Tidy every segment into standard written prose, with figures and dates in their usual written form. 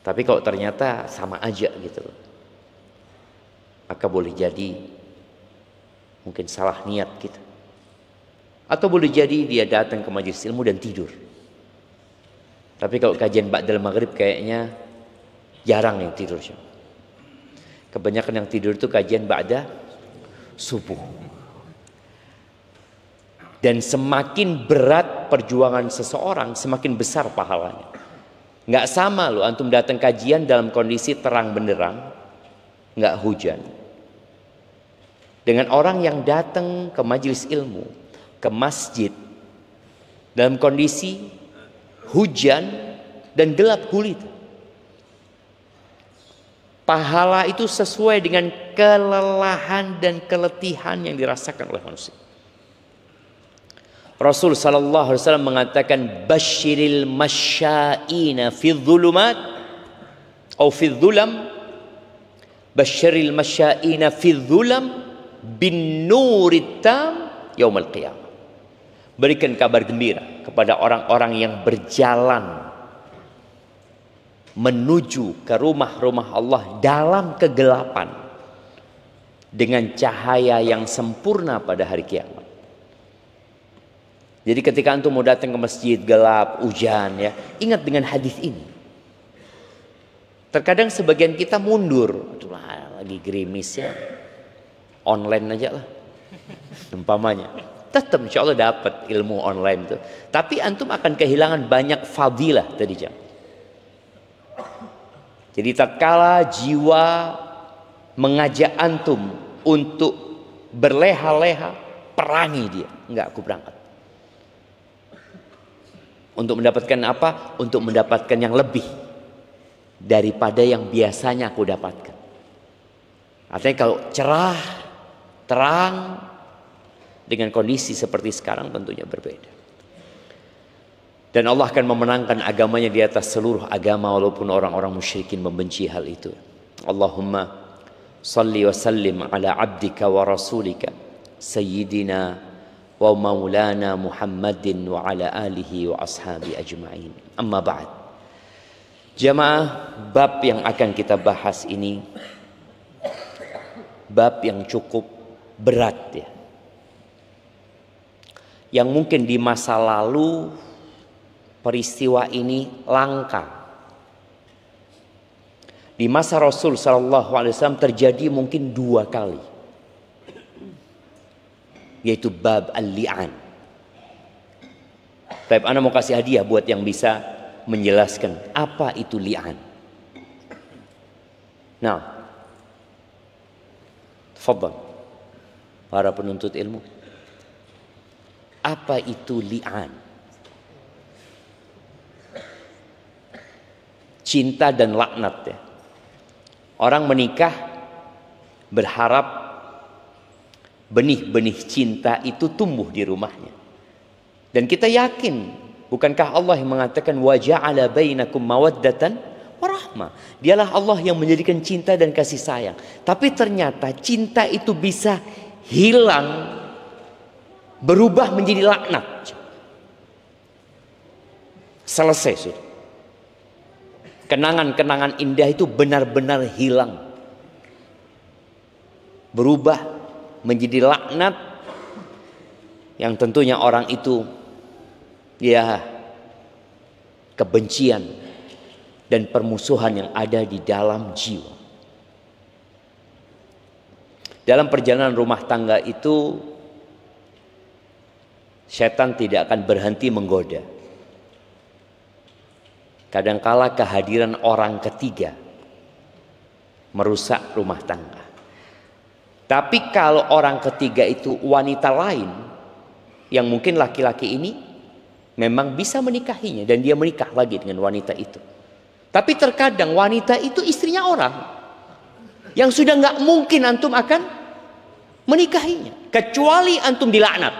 Tapi kalau ternyata sama aja gitu, maka boleh jadi mungkin salah niat kita. Atau boleh jadi dia datang ke majelis ilmu dan tidur. Tapi kalau kajian ba'dal maghrib kayaknya jarang yang tidur. Kebanyakan yang tidur itu kajian ba'da subuh. Dan semakin berat perjuangan seseorang, semakin besar pahalanya. Nggak sama loh antum datang kajian dalam kondisi terang benderang, nggak hujan, dengan orang yang datang ke majelis ilmu, ke masjid dalam kondisi hujan dan gelap gulita. Pahala itu sesuai dengan kelelahan dan keletihan yang dirasakan oleh manusia. Rasul sallallahu alaihi wasallam mengatakan, basyiril masya'ina fi dhulumat atau fi dhulam, basyiril masya'ina fi dhulam bin nurit tam yaumil qiyamah. Berikan kabar gembira kepada orang-orang yang berjalan menuju ke rumah-rumah Allah dalam kegelapan dengan cahaya yang sempurna pada hari kiamat. Jadi ketika antum mau datang ke masjid gelap, hujan ya, ingat dengan hadis ini. Terkadang sebagian kita mundur, aduh lagi gerimis ya, online aja lah, umpamanya. Tetap insya Allah dapat ilmu online itu. Tapi antum akan kehilangan banyak fadilah tadi jam. Jadi tatkala jiwa mengajak antum untuk berleha-leha, perangi dia. Enggak, aku berangkat. Untuk mendapatkan apa? Untuk mendapatkan yang lebih daripada yang biasanya aku dapatkan. Artinya kalau cerah, terang, dengan kondisi seperti sekarang tentunya berbeda. Dan Allah akan memenangkan agamanya di atas seluruh agama walaupun orang-orang musyrikin membenci hal itu. Allahumma salli wa sallim ala abdika wa rasulika sayyidina wa maulana Muhammadin wa ala alihi wa ashabi ajma'in. Amma ba'd. Jamaah, bab yang akan kita bahas ini bab yang cukup berat ya. Yang mungkin di masa lalu peristiwa ini langka. Di masa Rasul sallallahu alaihi wasallam terjadi mungkin 2 kali. Yaitu bab al-li'an. Baik, ana mau kasih hadiah buat yang bisa menjelaskan apa itu li'an. Nah, tafadhal para penuntut ilmu. Apa itu li'an? Cinta dan laknat ya. Orang menikah berharap benih-benih cinta itu tumbuh di rumahnya. Dan kita yakin, bukankah Allah yang mengatakan wa ja'ala bainakum mawaddatan wa rahmah. Dialah Allah yang menjadikan cinta dan kasih sayang. Tapi ternyata cinta itu bisa hilang, berubah menjadi laknat. Selesai sudah. Kenangan-kenangan indah itu benar-benar hilang, berubah menjadi laknat yang tentunya orang itu ya kebencian dan permusuhan yang ada di dalam jiwa. Dalam perjalanan rumah tangga itu setan tidak akan berhenti menggoda. Kadangkala kehadiran orang ketiga merusak rumah tangga. Tapi kalau orang ketiga itu wanita lain, yang mungkin laki-laki ini memang bisa menikahinya dan dia menikah lagi dengan wanita itu. Tapi terkadang wanita itu istrinya orang yang sudah nggak mungkin antum akan menikahinya, kecuali antum dilaknat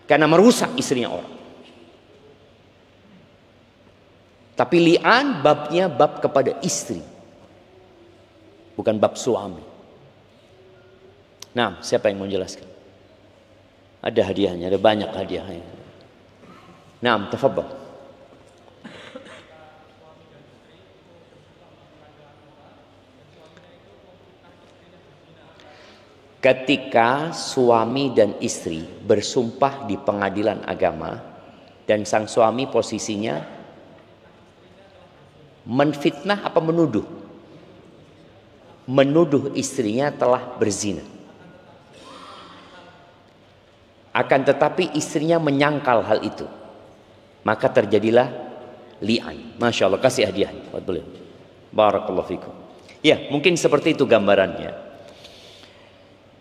karena merusak istrinya orang. Tapi li'an babnya bab kepada istri, bukan bab suami. Nah, siapa yang mau jelaskan? Ada hadiahnya, ada banyak hadiahnya. Nah, tafadhal. Ketika suami dan istri bersumpah di pengadilan agama dan sang suami posisinya menfitnah apa menuduh? Menuduh istrinya telah berzina. Akan tetapi istrinya menyangkal hal itu. Maka terjadilah li'an. Masya Allah, kasih hadiah buat beliau. Barakallahu fikum. Ya, mungkin seperti itu gambarannya.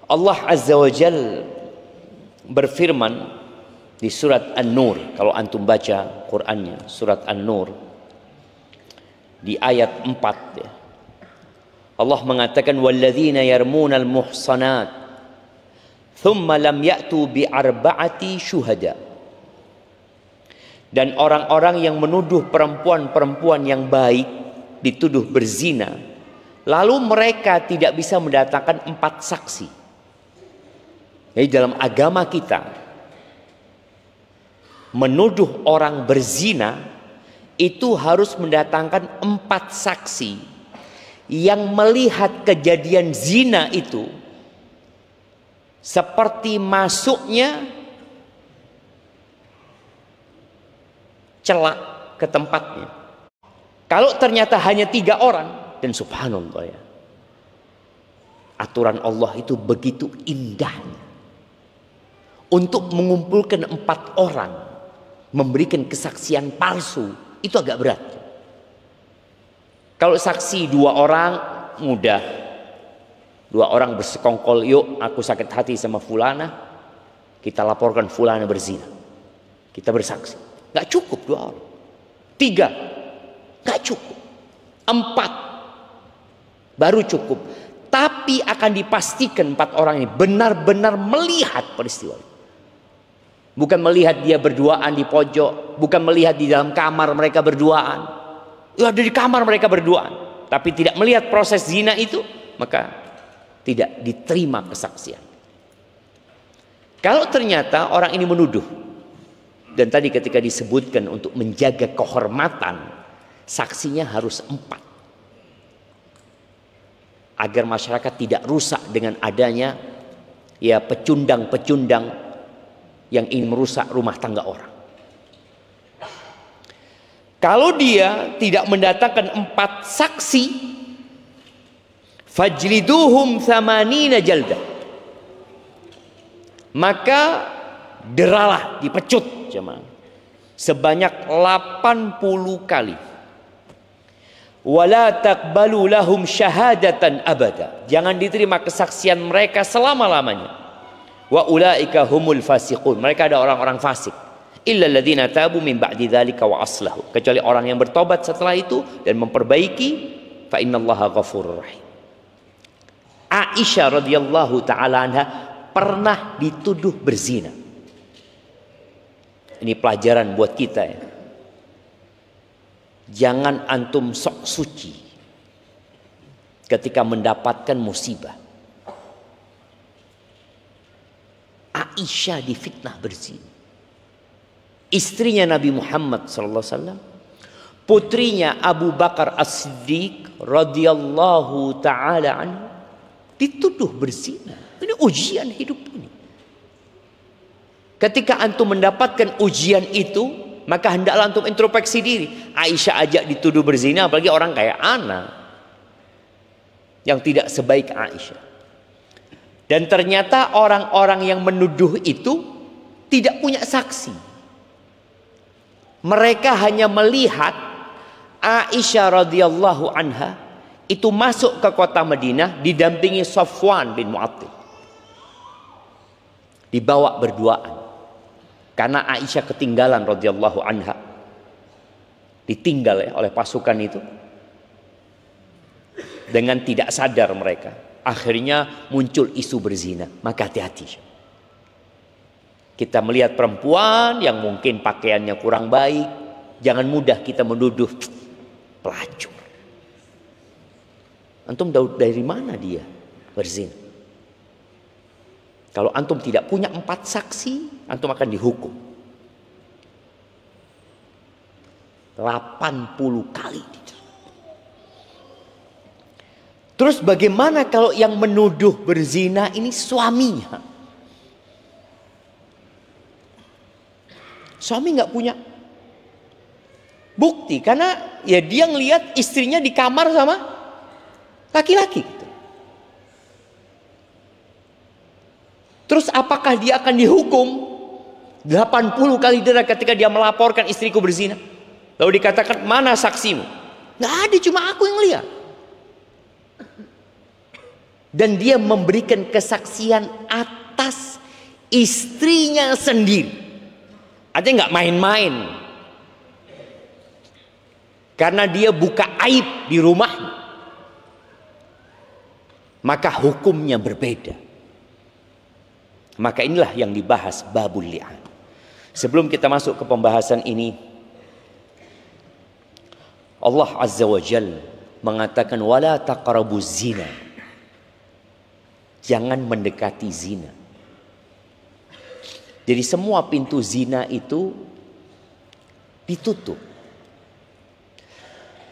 Allah Azza wa Jal berfirman di surat An-Nur. Kalau antum baca Qur'annya, surat An-Nur di ayat 4 ya. Allah mengatakan walladzina yarmunal muhsanat thumma lam ya'tu bi arba'ati syuhada. Dan orang-orang yang menuduh perempuan-perempuan yang baik dituduh berzina, lalu mereka tidak bisa mendatangkan 4 saksi. Jadi dalam agama kita menuduh orang berzina itu harus mendatangkan 4 saksi yang melihat kejadian zina itu seperti masuknya celak ke tempatnya. Kalau ternyata hanya 3 orang, dan subhanallah ya, aturan Allah itu begitu indahnya. Untuk mengumpulkan 4 orang memberikan kesaksian palsu itu agak berat. Kalau saksi 2 orang mudah, 2 orang bersekongkol, yuk aku sakit hati sama fulana, kita laporkan fulana berzina, kita bersaksi. Gak cukup 2 orang, 3 gak cukup, 4 baru cukup. Tapi akan dipastikan 4 orang ini benar-benar melihat peristiwa itu. Bukan melihat dia berduaan di pojok, bukan melihat di dalam kamar mereka berduaan. Ya, ada di kamar mereka berduaan, tapi tidak melihat proses zina itu, maka tidak diterima kesaksian. Kalau ternyata orang ini menuduh, dan tadi ketika disebutkan untuk menjaga kehormatan, saksinya harus 4. Agar masyarakat tidak rusak dengan adanya ya pecundang-pecundang yang ingin merusak rumah tangga orang. Kalau dia tidak mendatangkan 4 saksi, fajliduhum thamanina jaldah, maka deralah, dipecut jemaah, sebanyak 80 kali. Wala taqbalu lahum syahadatan abada, jangan diterima kesaksian mereka selama-lamanya. Wa ulaika humul fasiqun, mereka ada orang-orang fasik. Illa alladziina tabu min ba'di dzalika wa aslahu, kecuali orang yang bertobat setelah itu dan memperbaiki, fa innallaha ghafurur rahim. Aisyah radhiyallahu taala anha pernah dituduh berzina. Ini pelajaran buat kita ya. Jangan antum sok suci ketika mendapatkan musibah. Aisyah difitnah berzina. Istrinya Nabi Muhammad SAW, putrinya Abu Bakar As-Siddiq radhiyallahu taala anhu dituduh berzina. Ini ujian hidup ini. Ketika antum mendapatkan ujian itu, maka hendaklah antum introspeksi diri. Aisyah ajak dituduh berzina, apalagi orang kayak ana yang tidak sebaik Aisyah. Dan ternyata orang-orang yang menuduh itu tidak punya saksi. Mereka hanya melihat Aisyah radhiyallahu anha itu masuk ke kota Madinah didampingi Safwan bin Mu'attil. Dibawa berduaan. Karena Aisyah ketinggalan radhiyallahu anha. Ditinggal ya oleh pasukan itu. Dengan tidak sadar mereka. Akhirnya muncul isu berzina. Maka hati-hati. Kita melihat perempuan yang mungkin pakaiannya kurang baik, jangan mudah kita menuduh pelacur. Antum dari mana dia berzina? Kalau antum tidak punya 4 saksi, antum akan dihukum 80 kali. Terus bagaimana kalau yang menuduh berzina ini suaminya? Suami nggak punya bukti karena ya dia ngelihat istrinya di kamar sama laki-laki. Terus apakah dia akan dihukum 80 kali denda ketika dia melaporkan istriku berzina? Lalu dikatakan, mana saksimu? Nggak ada, cuma aku yang lihat. Dan dia memberikan kesaksian atas istrinya sendiri. Artinya nggak main-main. Karena dia buka aib di rumahnya. Maka hukumnya berbeda. Maka inilah yang dibahas babul li'an. Sebelum kita masuk ke pembahasan ini, Allah Azza wa Jalla mengatakan wala taqrabuz zina. Jangan mendekati zina. Jadi semua pintu zina itu ditutup.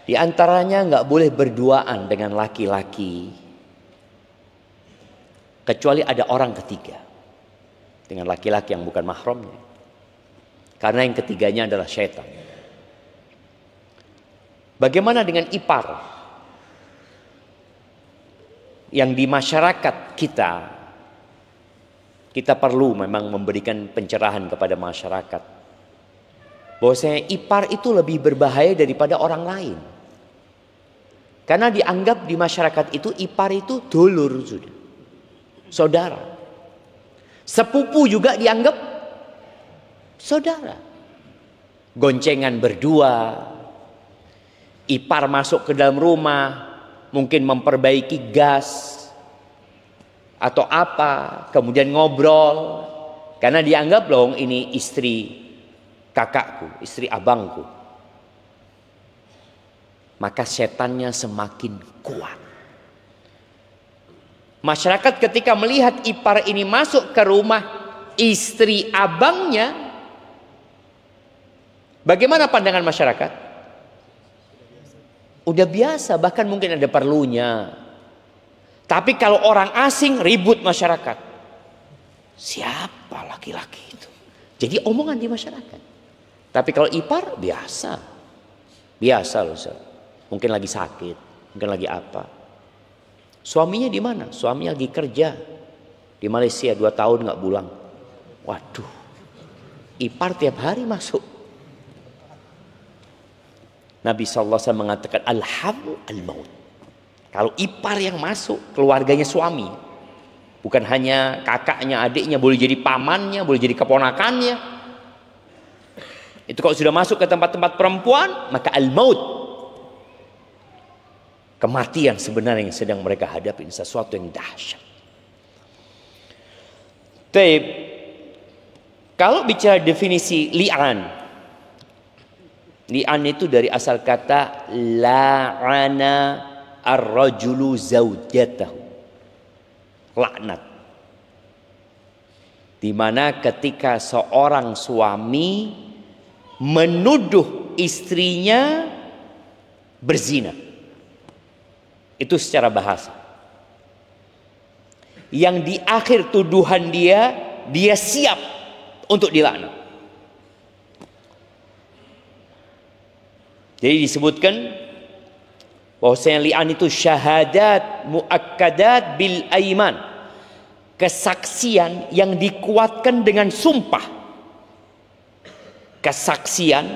Di antaranya nggak boleh berduaan dengan laki-laki kecuali ada orang ketiga dengan laki-laki yang bukan mahramnya. Karena yang ketiganya adalah syaitan. Bagaimana dengan ipar? Yang di masyarakat kita perlu memang memberikan pencerahan kepada masyarakat. Bahwasanya ipar itu lebih berbahaya daripada orang lain. Karena dianggap di masyarakat itu ipar itu dulur sudah. Saudara. Sepupu juga dianggap saudara. Goncengan berdua. Ipar masuk ke dalam rumah, mungkin memperbaiki gas atau apa, kemudian ngobrol. Karena dianggap loh ini istri kakakku, istri abangku. Maka setannya semakin kuat. Masyarakat ketika melihat ipar ini masuk ke rumah istri abangnya, bagaimana pandangan masyarakat? Udah biasa, bahkan mungkin ada perlunya. Tapi kalau orang asing ribut masyarakat. Siapa laki-laki itu? Jadi omongan di masyarakat. Tapi kalau ipar biasa. Biasa loh, Ustaz. Mungkin lagi sakit, mungkin lagi apa. Suaminya di mana? Suaminya lagi kerja di Malaysia 2 tahun nggak pulang. Waduh. Ipar tiap hari masuk. Nabi SAW mengatakan al-hamu al-maut. Kalau ipar yang masuk, keluarganya suami. Bukan hanya kakaknya, adiknya, boleh jadi pamannya, boleh jadi keponakannya. Itu kalau sudah masuk ke tempat-tempat perempuan, maka al-maut. Kematian sebenarnya yang sedang mereka hadapi, sesuatu yang dahsyat. Taib. Kalau bicara definisi li'an, li'an itu dari asal kata la'ana ar-rajulu zaujatahu. Laknat. Di mana ketika seorang suami menuduh istrinya berzina. Itu secara bahasa. Yang di akhir tuduhan dia siap untuk dilaknat. Jadi disebutkan bahwasanya li'an itu syahadat muakkadat bil aiman. Kesaksian yang dikuatkan dengan sumpah. Kesaksian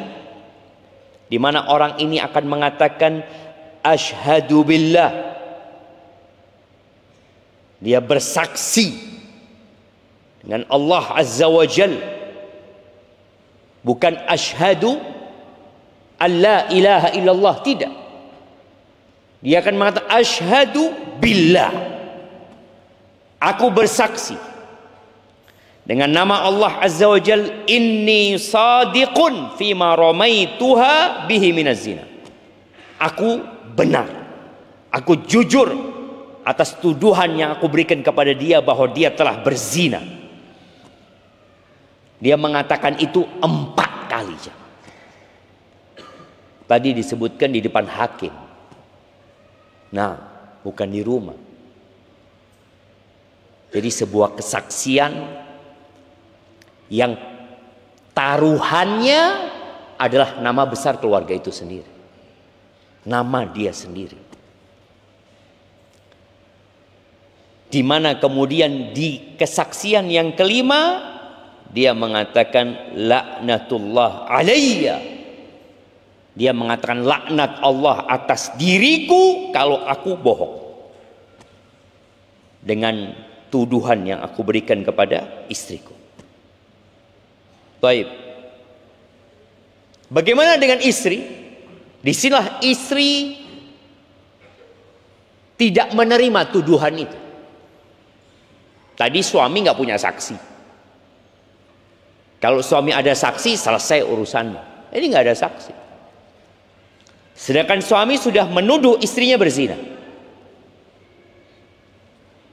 di mana orang ini akan mengatakan asyhadu billah. Dia bersaksi dengan Allah Azza wa Jal. Bukan asyhadu alla ilaha illallah, tidak. Dia akan mengatakan asyhadu billah. Aku bersaksi dengan nama Allah Azza wa Jal, inni sadiqun fima ramaituha bihi minaz zina. Aku benar, aku jujur atas tuduhan yang aku berikan kepada dia bahwa dia telah berzina. Dia mengatakan itu 4 kali. Tadi disebutkan di depan hakim. Nah, bukan di rumah. Jadi sebuah kesaksian yang taruhannya adalah nama besar keluarga itu sendiri, nama dia sendiri. Di mana kemudian di kesaksian yang kelima dia mengatakan laknatullah alayya. Dia mengatakan laknat Allah atas diriku kalau aku bohong dengan tuduhan yang aku berikan kepada istriku. Baik. Bagaimana dengan istri? Disinilah istri tidak menerima tuduhan itu. Tadi suami nggak punya saksi. Kalau suami ada saksi, selesai urusannya. Ini nggak ada saksi. Sedangkan suami sudah menuduh istrinya berzina.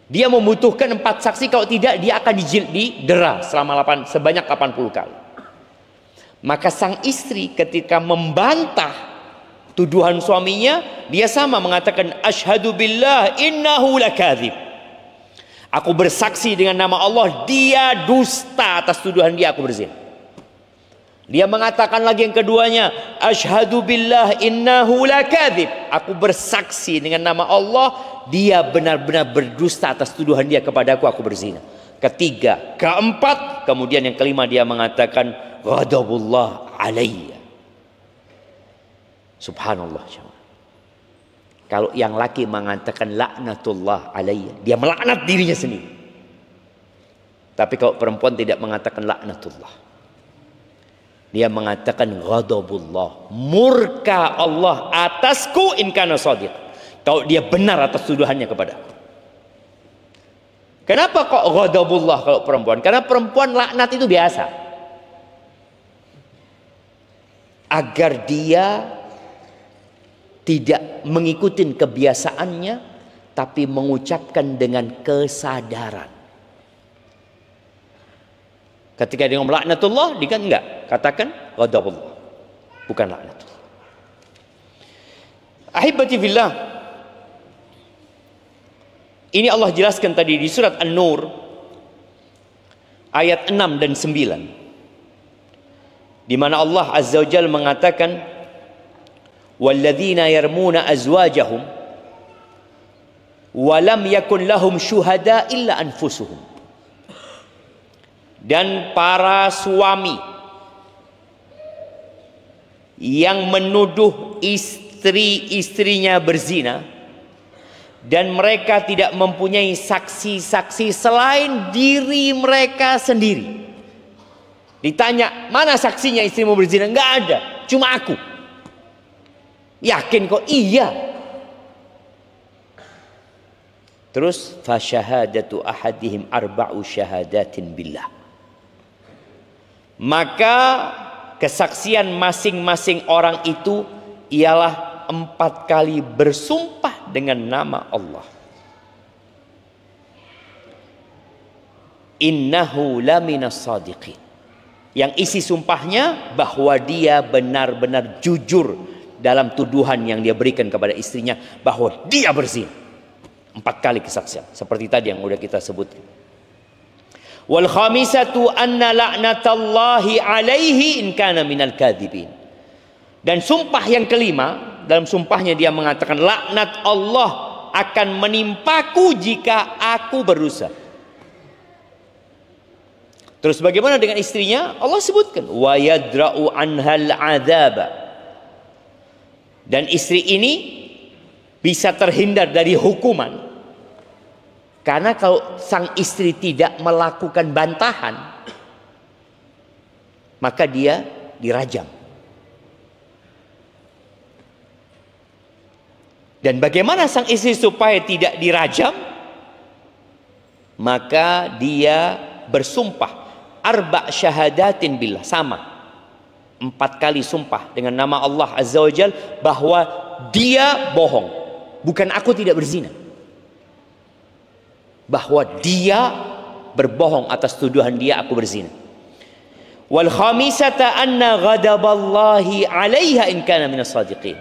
Dia membutuhkan 4 saksi, kalau tidak dia akan didera sebanyak 80 kali. Maka sang istri ketika membantah tuduhan suaminya, dia sama mengatakan asyhadu billah innahu lakadzib. Aku bersaksi dengan nama Allah, dia dusta atas tuduhan dia aku berzina. Dia mengatakan lagi yang keduanya, asyhadu billah innahu lakadzib. Aku bersaksi dengan nama Allah, dia benar-benar berdusta atas tuduhan dia kepadaku aku berzina. Ketiga, keempat, kemudian yang kelima dia mengatakan ghadabullah alayya. Subhanallah. Kalau yang laki mengatakan laknatullah alayya, dia melaknat dirinya sendiri. Tapi kalau perempuan tidak mengatakan laknatullah, dia mengatakan ghadabullah, murka Allah atasku in kana shadiq. Kalau dia benar atas tuduhannya kepadaku. Kenapa kok ghadabullah kalau perempuan? Karena perempuan laknat itu biasa. Agar dia tidak mengikuti kebiasaannya, tapi mengucapkan dengan kesadaran. Ketika dia ngomong laknatullah, dia kan enggak. Katakan ghadabullah, bukan laknatullah. Ahibati fillah, ini Allah jelaskan tadi di surat An-Nur ayat 6 dan 9, di mana Allah Azza wa Jalla mengatakan walladzina yarmuna azwajahum wa lam yakun lahum syuhada illa anfusuhum. Dan para suami yang menuduh istri-istrinya berzina dan mereka tidak mempunyai saksi-saksi selain diri mereka sendiri. Ditanya, mana saksinya istrimu berzina? Enggak ada, cuma aku. Yakin kok? Iya. Terus fasyahadatu ahadihim arba'u syahadatin billah. Maka kesaksian masing-masing orang itu ialah 4 kali bersumpah dengan nama Allah. Innahu laminas shadiqin. Yang isi sumpahnya bahwa dia benar-benar jujur dalam tuduhan yang dia berikan kepada istrinya bahwa dia berzina. 4 kali kesaksian seperti tadi yang udah kita sebutkan. Wal khamisatu anna la'natallahi alaihi in kana minal kadzibin. Dan sumpah yang kelima, dalam sumpahnya dia mengatakan laknat Allah akan menimpaku jika aku berdusta. Terus bagaimana dengan istrinya? Allah sebutkan wa yadra'u anhal adzaba. Dan istri ini bisa terhindar dari hukuman. Karena kalau sang istri tidak melakukan bantahan, maka dia dirajam. Dan bagaimana sang istri supaya tidak dirajam? Maka dia bersumpah arba' syahadatin billah, sama 4 kali sumpah dengan nama Allah Azza wa Jal bahwa dia bohong, bukan aku tidak berzina, bahwa dia berbohong atas tuduhan dia aku berzina. Wal khamisata anna ghadaballahi 'alaiha in kana minas shadiqin.